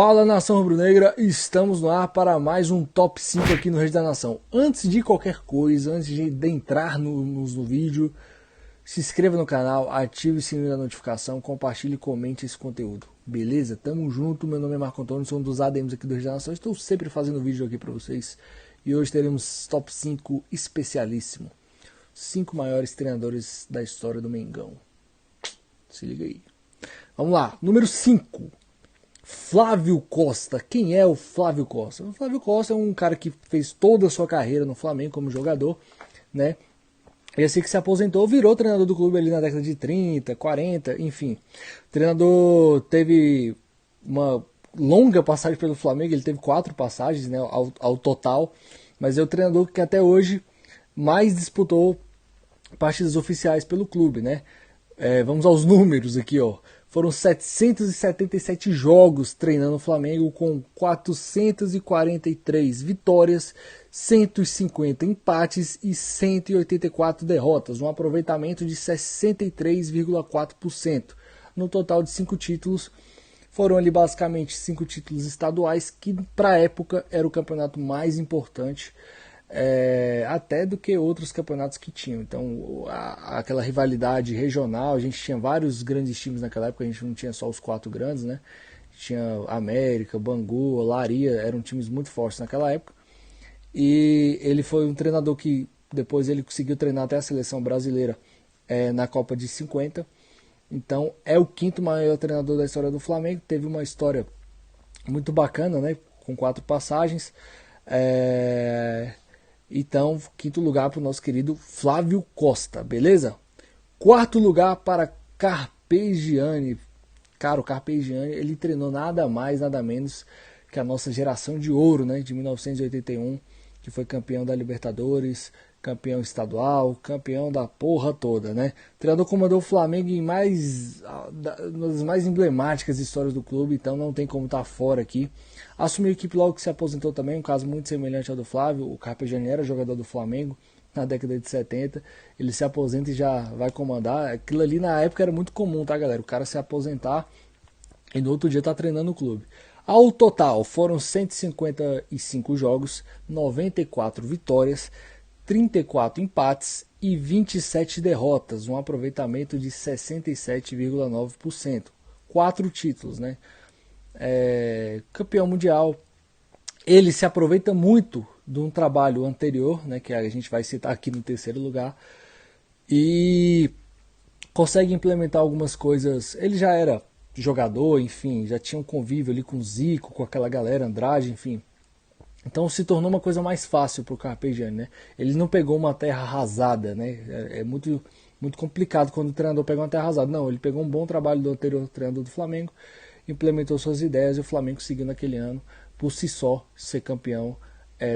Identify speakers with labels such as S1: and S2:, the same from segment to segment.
S1: Fala, nação rubro-negra, estamos no ar para mais um top 5 aqui no Rede da Nação. Antes de qualquer coisa, antes de entrar no vídeo, se inscreva no canal, ative o sininho da notificação, compartilhe e comente esse conteúdo. Beleza? Tamo junto, meu nome é Marco Antônio, sou um dos ADMs aqui do Rede da Nação, estou sempre fazendo vídeo aqui para vocês. E hoje teremos top 5 especialíssimo. 5 maiores treinadores da história do Mengão. Se liga aí. Vamos lá, número 5. Flávio Costa. Quem é o Flávio Costa? O Flávio Costa é um cara que fez toda a sua carreira no Flamengo como jogador, né? E assim que se aposentou, virou treinador do clube ali na década de 30, 40, enfim. O treinador teve uma longa passagem pelo Flamengo, ele teve 4 passagens, né, ao total, mas é o treinador que até hoje mais disputou partidas oficiais pelo clube, né? Vamos aos números aqui, ó. Foram 777 jogos treinando o Flamengo com 443 vitórias, 150 empates e 184 derrotas, um aproveitamento de 63,4%. No total de 5 títulos, foram ali basicamente 5 títulos estaduais, que para a época era o campeonato mais importante, até do que outros campeonatos que tinham. Então aquela rivalidade regional, a gente tinha vários grandes times naquela época, a gente não tinha só os 4 grandes, né? Tinha América, Bangu, Olaria, eram times muito fortes naquela época. E ele foi um treinador que depois ele conseguiu treinar até a seleção brasileira na Copa de 50. Então é o 5º maior treinador da história do Flamengo, teve uma história muito bacana, né? Com 4 passagens. Então, 5º lugar para o nosso querido Flávio Costa, beleza? 4º lugar para Carpegiani. Cara, o Carpegiani, ele treinou nada mais, nada menos que a nossa geração de ouro, né? De 1981, que foi campeão da Libertadores, campeão estadual, campeão da porra toda, né? O treinador comandou o Flamengo em uma das mais emblemáticas histórias do clube, então não tem como estar fora aqui. Assumiu a equipe logo que se aposentou também, um caso muito semelhante ao do Flávio. O Carpegiani era jogador do Flamengo na década de 70, ele se aposenta e já vai comandar. Aquilo ali na época era muito comum, tá, galera? O cara se aposentar e no outro dia tá treinando o clube. Ao total foram 155 jogos, 94 vitórias, 34 empates e 27 derrotas, um aproveitamento de 67,9%. 4 títulos, né? Campeão mundial. Ele se aproveita muito de um trabalho anterior, né, que a gente vai citar aqui no 3º lugar, e consegue implementar algumas coisas. Ele já era jogador, enfim, já tinha um convívio ali com o Zico, com aquela galera, Andrade, enfim. Então se tornou uma coisa mais fácil para o Carpegiani, né? Ele não pegou uma terra arrasada, né? É muito, muito complicado quando o treinador pega uma terra arrasada. Não, ele pegou um bom trabalho do anterior treinador do Flamengo, implementou suas ideias e o Flamengo seguiu naquele ano, por si só, ser campeão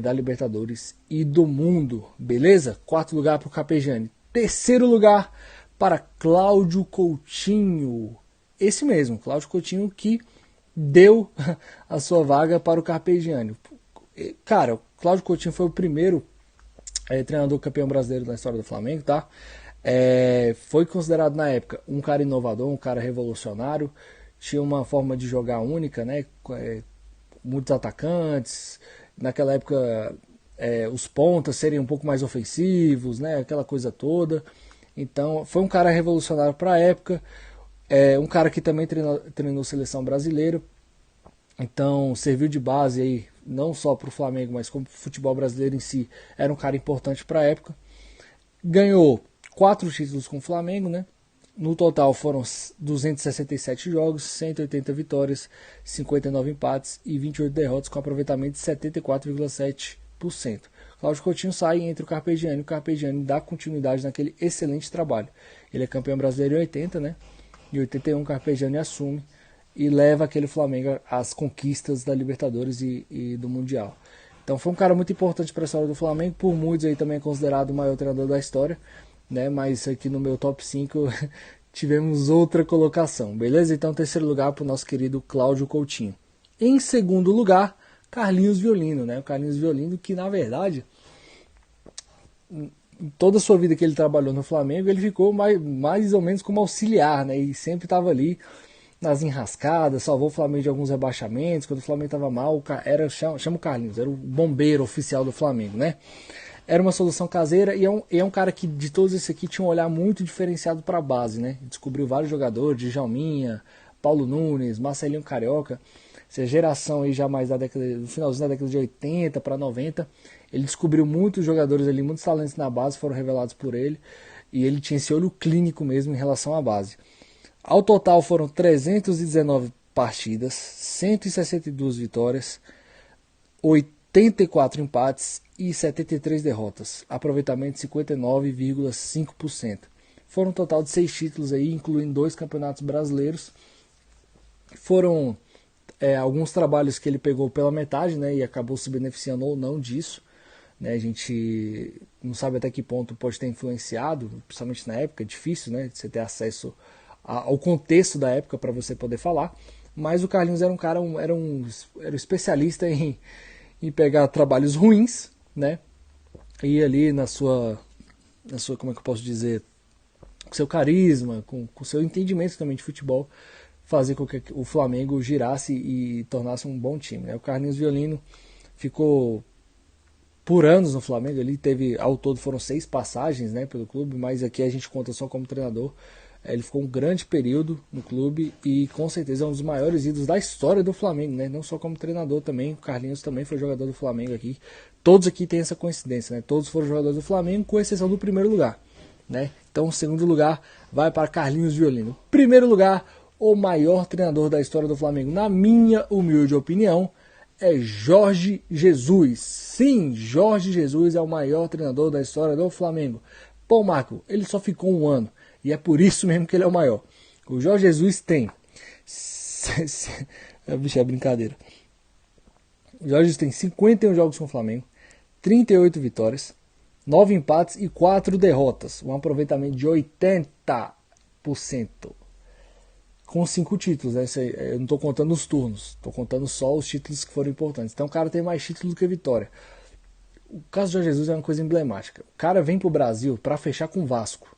S1: da Libertadores e do mundo. Beleza? 4º lugar para o Carpegiani. 3º lugar para Cláudio Coutinho. Esse mesmo, Cláudio Coutinho, que deu a sua vaga para o Carpegiani. Cara, o Cláudio Coutinho foi o primeiro treinador campeão brasileiro da história do Flamengo, tá? Foi considerado na época um cara inovador, um cara revolucionário, tinha uma forma de jogar única, né? Muitos atacantes, naquela época os pontas serem um pouco mais ofensivos, né? Aquela coisa toda. Então foi um cara revolucionário para a época, um cara que também treinou seleção brasileira, então serviu de base aí não só para o Flamengo, mas como para o futebol brasileiro em si. Era um cara importante para a época. Ganhou 4 títulos com o Flamengo, né? No total foram 267 jogos, 180 vitórias, 59 empates e 28 derrotas, com aproveitamento de 74,7%. Cláudio Coutinho sai entre o Carpegiani e o Carpegiani dá continuidade naquele excelente trabalho. Ele é campeão brasileiro em 80, né? Em 81 o Carpegiani assume e leva aquele Flamengo às conquistas da Libertadores e do Mundial. Então foi um cara muito importante para a história do Flamengo, por muitos aí também é considerado o maior treinador da história, né? Mas aqui no meu top 5 tivemos outra colocação, beleza? Então 3º lugar para o nosso querido Cláudio Coutinho. Em 2º lugar, Carlinhos Violino, né? O Carlinhos Violino, que na verdade, toda a sua vida que ele trabalhou no Flamengo, ele ficou mais ou menos como auxiliar, né? E sempre estava ali nas enrascadas, salvou o Flamengo de alguns rebaixamentos. Quando o Flamengo estava mal, chama o Carlinhos, era o bombeiro oficial do Flamengo, né? Era uma solução caseira e é um cara que, de todos esses aqui, tinha um olhar muito diferenciado para a base, né? Descobriu vários jogadores, Djalminha, Paulo Nunes, Marcelinho Carioca, essa geração aí já mais do finalzinho da década de 80 para 90. Ele descobriu muitos jogadores ali, muitos talentos na base foram revelados por ele, e ele tinha esse olho clínico mesmo em relação à base. Ao total foram 319 partidas, 162 vitórias, 84 empates e 73 derrotas, aproveitamento de 59,5%. Foram um total de 6 títulos aí, incluindo 2 campeonatos brasileiros. Foram alguns trabalhos que ele pegou pela metade, né, e acabou se beneficiando ou não disso. Né, a gente não sabe até que ponto pode ter influenciado, principalmente na época, é difícil, né, você ter acesso ao contexto da época para você poder falar. Mas o Carlinhos era um cara, era um especialista em pegar trabalhos ruins, né, e ali na sua, como é que eu posso dizer, com seu carisma, com seu entendimento também de futebol, fazer com que o Flamengo girasse e tornasse um bom time, né? O Carlinhos Violino ficou por anos no Flamengo, ele teve, ao todo foram 6 passagens, né, pelo clube, mas aqui a gente conta só como treinador. Ele ficou um grande período no clube e com certeza é um dos maiores ídolos da história do Flamengo, né? Não só como treinador também, o Carlinhos também foi jogador do Flamengo aqui. Todos aqui têm essa coincidência, né? Todos foram jogadores do Flamengo, com exceção do primeiro lugar, né? Então o segundo lugar vai para Carlinhos Violino. Primeiro lugar, o maior treinador da história do Flamengo, na minha humilde opinião, é Jorge Jesus. Sim, Jorge Jesus é o maior treinador da história do Flamengo. Pô, Marco, ele só ficou um ano. E é por isso mesmo que ele é o maior. O Jorge Jesus tem... Bicho, é brincadeira. O Jorge Jesus tem 51 jogos com o Flamengo, 38 vitórias, 9 empates e 4 derrotas. Um aproveitamento de 80%. Com 5 títulos, né? Eu não estou contando os turnos, estou contando só os títulos que foram importantes. Então o cara tem mais títulos do que vitória. O caso do Jorge Jesus é uma coisa emblemática. O cara vem para o Brasil para fechar com o Vasco,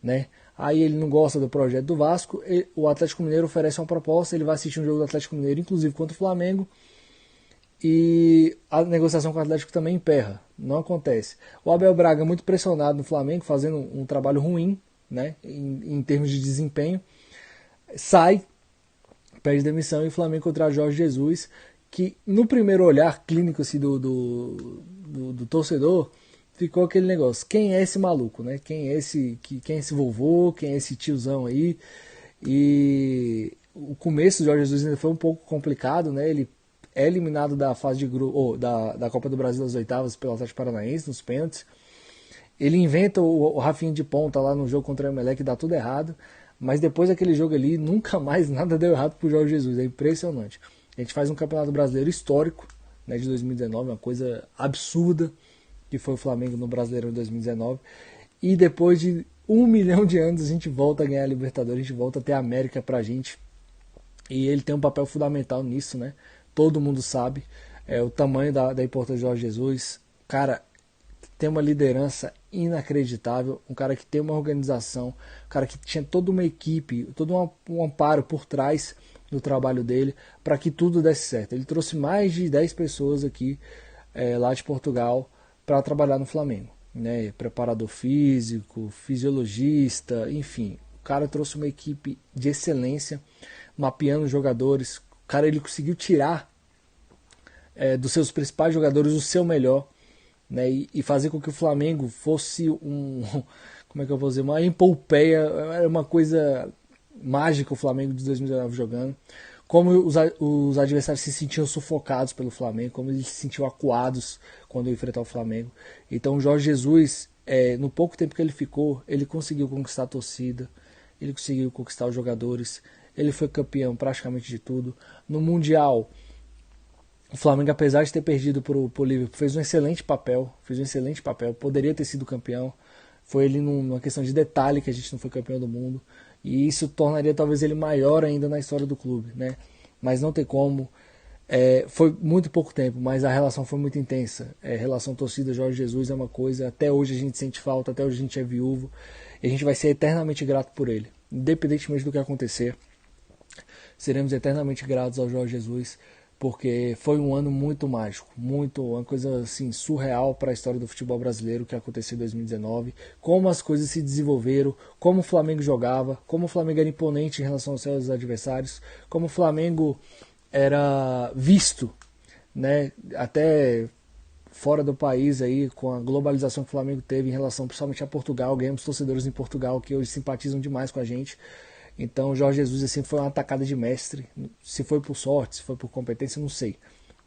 S1: né? Aí ele não gosta do projeto do Vasco, o Atlético Mineiro oferece uma proposta, ele vai assistir um jogo do Atlético Mineiro, inclusive contra o Flamengo, e a negociação com o Atlético também emperra, não acontece. O Abel Braga, muito pressionado no Flamengo, fazendo um trabalho ruim, né, em termos de desempenho, sai, pede demissão, e o Flamengo contrata Jorge Jesus, que no primeiro olhar clínico assim, do torcedor, ficou aquele negócio, quem é esse maluco, né? Quem é esse vovô, quem é esse tiozão aí? E o começo do Jorge Jesus ainda foi um pouco complicado, né? Ele é eliminado da fase de grupo, da Copa do Brasil das oitavas pelo Atlético Paranaense, nos pênaltis. Ele inventa o Rafinha de ponta lá no jogo contra o Emelec, que dá tudo errado, mas depois daquele jogo ali, nunca mais nada deu errado pro Jorge Jesus, é impressionante. A gente faz um campeonato brasileiro histórico, né, de 2019, uma coisa absurda, que foi o Flamengo no Brasileirão de 2019, e depois de 1 milhão de anos a gente volta a ganhar a Libertadores, a gente volta a ter a América pra gente, e ele tem um papel fundamental nisso, né? Todo mundo sabe o tamanho da importância de Jorge Jesus, cara, tem uma liderança inacreditável, um cara que tem uma organização, um cara que tinha toda uma equipe, todo um amparo por trás do trabalho dele para que tudo desse certo. Ele trouxe mais de 10 pessoas aqui lá de Portugal para trabalhar no Flamengo, né? Preparador físico, fisiologista, enfim. O cara trouxe uma equipe de excelência, mapeando os jogadores. O cara, ele conseguiu tirar dos seus principais jogadores o seu melhor, né? E fazer com que o Flamengo fosse como é que eu vou dizer, uma empolpeia. Era uma coisa mágica o Flamengo de 2019 jogando. Como os adversários se sentiam sufocados pelo Flamengo, como eles se sentiam acuados quando enfrentavam o Flamengo. Então o Jorge Jesus, no pouco tempo que ele ficou, ele conseguiu conquistar a torcida, ele conseguiu conquistar os jogadores, ele foi campeão praticamente de tudo. No Mundial, o Flamengo, apesar de ter perdido para o Liverpool, fez um excelente papel, poderia ter sido campeão. Foi ele numa questão de detalhe que a gente não foi campeão do mundo. E isso tornaria talvez ele maior ainda na história do clube, né? Mas não tem como. Foi muito pouco tempo, mas a relação foi muito intensa. Relação torcida Jorge Jesus é uma coisa, até hoje a gente sente falta, até hoje a gente é viúvo. E a gente vai ser eternamente grato por ele, independentemente do que acontecer. seremos eternamente gratos ao Jorge Jesus, porque foi um ano muito mágico, uma coisa assim surreal para a história do futebol brasileiro que aconteceu em 2019, como as coisas se desenvolveram, como o Flamengo jogava, como o Flamengo era imponente em relação aos seus adversários, como o Flamengo era visto, né, até fora do país aí, com a globalização que o Flamengo teve em relação principalmente a Portugal. Ganhamos torcedores em Portugal que hoje simpatizam demais com a gente. Então o Jorge Jesus assim foi uma atacada de mestre. Se foi por sorte, se foi por competência, não sei,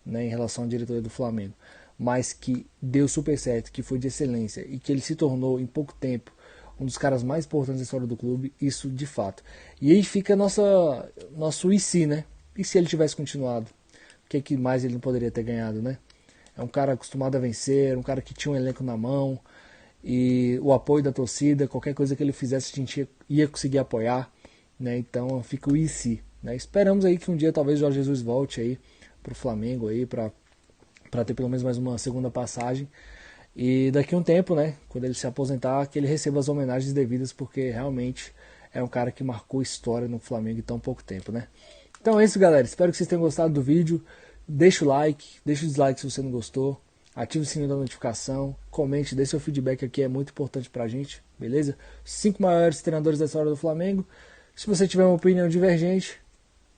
S1: né, em relação à diretoria do Flamengo. Mas que deu super certo, que foi de excelência e que ele se tornou em pouco tempo um dos caras mais importantes da história do clube, isso de fato. E aí fica nosso e se, né? E se ele tivesse continuado? O que mais ele não poderia ter ganhado, né? É um cara acostumado a vencer, um cara que tinha um elenco na mão e o apoio da torcida, qualquer coisa que ele fizesse a gente ia conseguir apoiar, né? Então fica o e se, né? Esperamos aí que um dia talvez o Jorge Jesus volte aí pro Flamengo aí para ter pelo menos mais uma segunda passagem e daqui a um tempo, né, quando ele se aposentar, que ele receba as homenagens devidas, porque realmente é um cara que marcou história no Flamengo em tão pouco tempo, né? Então é isso, galera. Espero que vocês tenham gostado do vídeo. Deixa o like, deixa o dislike se você não gostou. Ative o sininho da notificação. Comente, dê seu feedback aqui, é muito importante pra gente, beleza? 5 maiores treinadores da história do Flamengo. Se você tiver uma opinião divergente,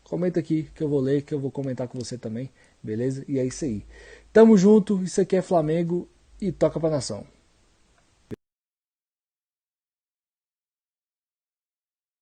S1: comenta aqui que eu vou ler, que eu vou comentar com você também, beleza? E é isso aí. Tamo junto, isso aqui é Flamengo e toca pra nação.